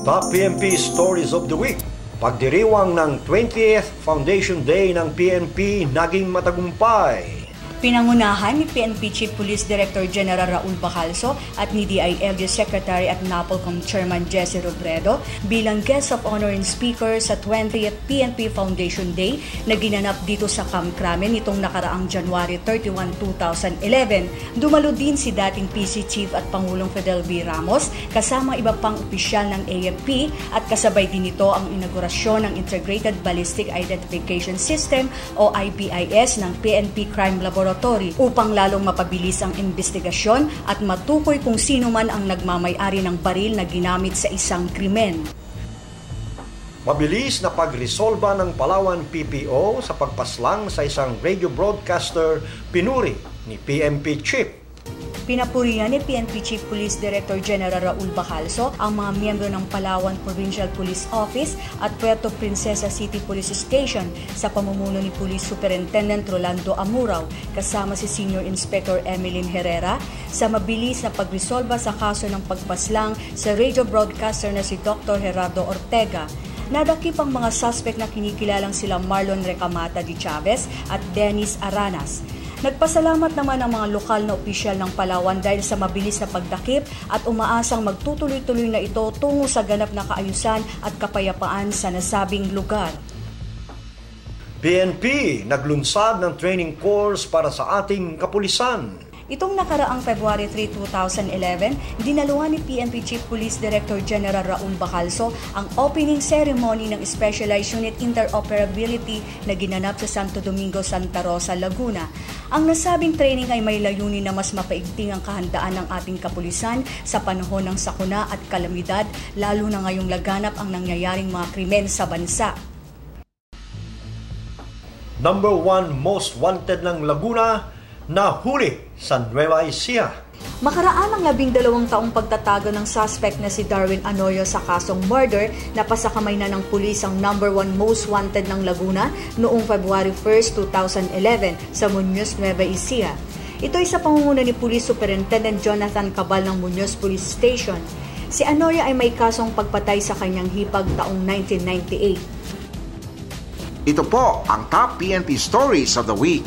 Top PNP Stories of the Week. Pagdiriwang ng 20th Foundation Day ng PNP naging matagumpay. Pinangunahan ni PNP Chief Police Director General Raul Bacalso at ni DILG Secretary at NAPOLCOM Chairman Jesse Robredo bilang guest of honor and speaker sa 20th PNP Foundation Day na ginanap dito sa Camp Crame nitong nakaraang January 31, 2011. Dumalo din si dating PC Chief at Pangulong Fidel V. Ramos kasama iba pang opisyal ng AFP at kasabay din nito ang inaugurasyon ng Integrated Ballistic Identification System o IBIS ng PNP Crime Laboratory upang lalong mapabilis ang investigasyon at matukoy kung sino man ang nagmamay-ari ng baril na ginamit sa isang krimen. Mabilis na pagresolba ng Palawan PPO sa pagpaslang sa isang radio broadcaster pinuri ni PNP Chief. Pinapurihan ni PNP Chief Police Director General Raul Bacalso ang mga miyembro ng Palawan Provincial Police Office at Puerto Princesa City Police Station sa pamumuno ni Police Superintendent Rolando Amurao kasama si Senior Inspector Emeline Herrera sa mabilis na pagresolba sa kaso ng pagpaslang sa radio broadcaster na si Dr. Gerardo Ortega. Nadakip ang mga suspect na kinikilalang sila Marlon Recamata de Chavez at Dennis Aranas. Nagpasalamat naman ang mga lokal na opisyal ng Palawan dahil sa mabilis na pagdakip at umaasang magtutuloy-tuloy na ito tungo sa ganap na kaayusan at kapayapaan sa nasabing lugar. PNP naglunsad ng training course para sa ating kapulisan. Itong nakaraang February 3, 2011, dinaluhan ni PNP Chief Police Director General Raul Bacalso ang opening ceremony ng Specialized Unit Interoperability na ginanap sa Santo Domingo, Santa Rosa, Laguna. Ang nasabing training ay may layunin na mas mapaigting ang kahandaan ng ating kapulisan sa panahon ng sakuna at kalamidad, lalo na ngayong laganap ang nangyayaring mga krimen sa bansa. Number 1 most wanted ng Laguna, nahuli sa Nueva Ecija. Makaraan ang 12 taong pagtatago ng suspect na si Darwin Anoyo sa kasong murder na pasakamay na ng pulis ang number 1 most wanted ng Laguna noong February 1, 2011 sa Muñoz, Nueva Ecija. Ito ay sa pangunguna ni Police Superintendent Jonathan Cabal ng Muñoz Police Station. Si Anoyo ay may kasong pagpatay sa kanyang hipag taong 1998. Ito po ang Top PNP Stories of the Week.